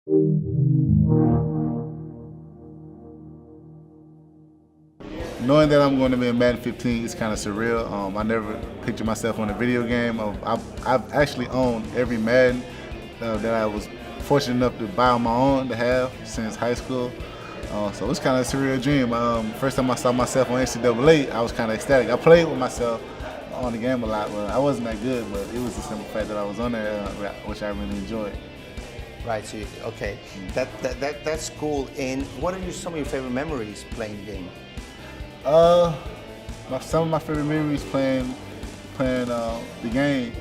Knowing that I'm going to be in Madden 15 is kind of surreal. I never pictured myself on a video game. I've actually owned every Madden that I was fortunate enough to buy on my own to have since high school. So it's kind of a surreal dream. First time I saw myself on NCAA, I was kind of ecstatic. I played with myself on the game a lot, but I wasn't that good. But it was the simple fact that I was on there, which I really enjoyed. Right. So okay, that's cool. And what are some of your favorite memories playing the game? Some of my favorite memories playing the game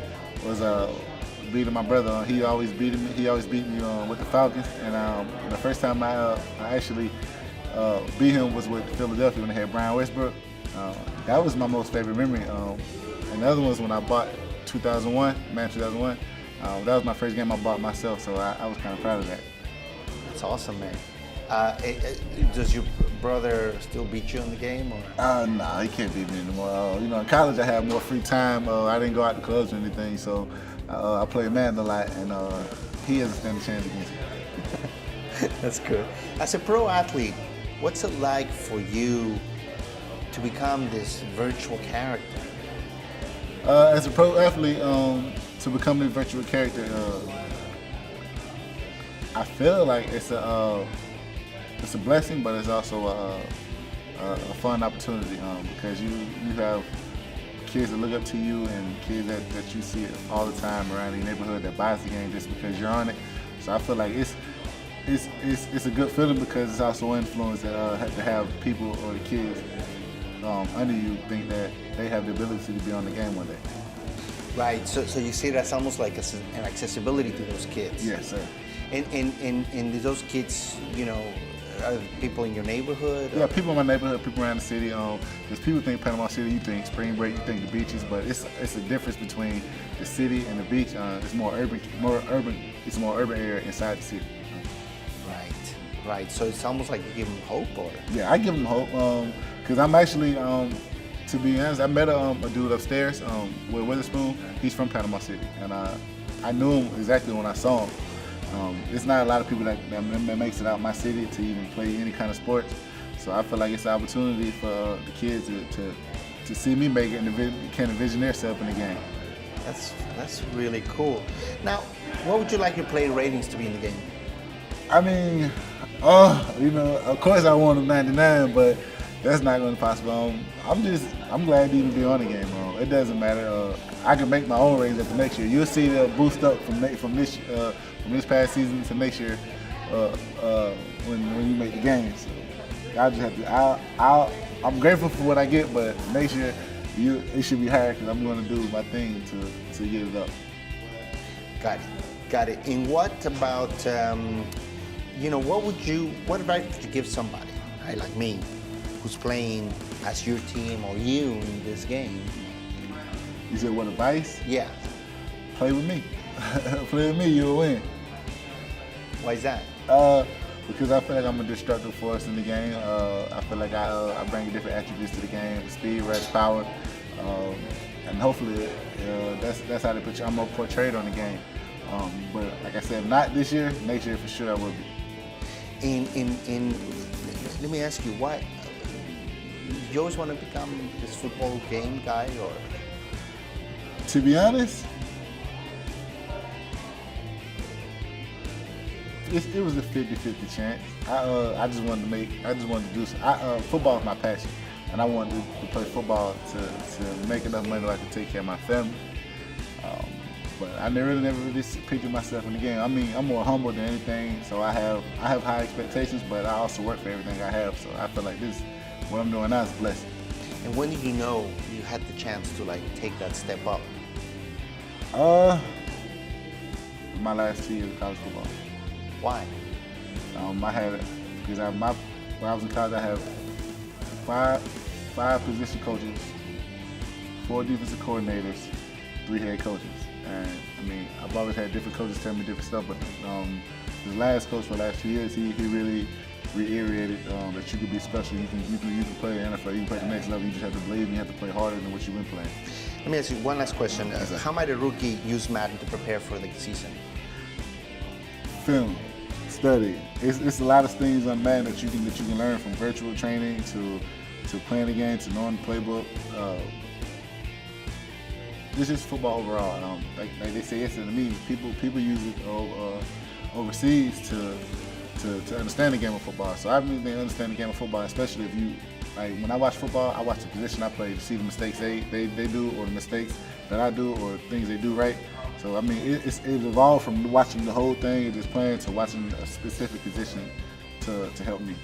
was beating my brother. He always beat me. He always beat me with the Falcons. And the first time I actually beat him was with Philadelphia when they had Brian Westbrook. That was my most favorite memory. And the other one was when I bought 2001, Madden 2001. That was my first game I bought myself, so I was kind of proud of that. That's awesome, man. Does your brother still beat you in the game, or? No, he can't beat me anymore. In college I had more free time. I didn't go out to clubs or anything, so I played Madden a lot, and he doesn't stand a chance against me. That's good. As a pro athlete, what's it like for you to become this virtual character? As a pro athlete, to become a virtual character, I feel like it's a blessing, but it's also a fun opportunity because you have kids that look up to you and kids that you see all the time around your neighborhood that buys the game just because you're on it. So I feel like it's a good feeling because it's also an influence that to have people or the kids under you think that they have the ability to be on the game one day. Right. So you see that's almost like an accessibility to those kids. Yes, sir. And those kids, are people in your neighborhood? Or? Yeah, people in my neighborhood, people around the city. Because people think Panama City, you think spring break, you think the beaches, but it's a difference between the city and the beach. It's more urban. It's a more urban area inside the city. Right. So it's almost like you give them hope, or? Yeah, I give them hope. Because I'm actually, to be honest, I met a dude upstairs with Witherspoon. He's from Panama City, and I knew him exactly when I saw him. It's not a lot of people that makes it out my city to even play any kind of sports. So I feel like it's an opportunity for the kids to see me make it and can envision themselves in the game. That's really cool. Now, what would you like your player ratings to be in the game? I mean, of course I want them 99, but that's not going to be possible. I'm glad to even be on the game. It doesn't matter. I can make my own ratings up for next year. You'll see the boost up from this past season to next year when you make the game. So I just have to. I'm grateful for what I get, but next year it should be higher because I'm going to do my thing to get it up. Got it. And what about what advice would you give somebody, right, like me, who's playing as your team or you in this game? You said what advice? Yeah. Play with me. Play with me, you'll win. Why is that? Because I feel like I'm a destructive force in the game. I feel like I bring different attributes to the game: speed, rush, power, and hopefully that's how they put you. I'm more portrayed on the game. But like I said, not this year. Next year for sure I will be. And let me ask you, why you always want to become this football game guy, or? To be honest, it was a 50-50 chance. I just wanted to do some. Football is my passion, and I wanted to play football to make enough money so I could take care of my family. But I never really pictured myself in the game. I mean, I'm more humble than anything, so I have high expectations, but I also work for everything I have. So I feel like what I'm doing now is a blessing. And when did you know you had the chance to take that step up? My last 2 years of college football. Why? When I was in college, I had five position coaches, 4 defensive coordinators, 3 head coaches. And I mean, I've always had different coaches tell me different stuff, but the last coach for the last 2 years, he really reiterated that you could be special. You can play in the NFL, you can play at the next level. You just have to believe and you have to play harder than what you've been playing. Let me ask you one last question. How might a rookie use Madden to prepare for the season? Film. study. It's a lot of things on Madden that you can learn, from virtual training to playing the game to knowing the playbook. It's just football overall. Like they say yesterday to me, people use it overseas to understand the game of football. So I really think understand the game of football, especially if you, like, when I watch football, I watch the position I play to see the mistakes they do, or the mistakes that I do, or things they do right. So I mean, it evolved from watching the whole thing and just playing to watching a specific position to help me.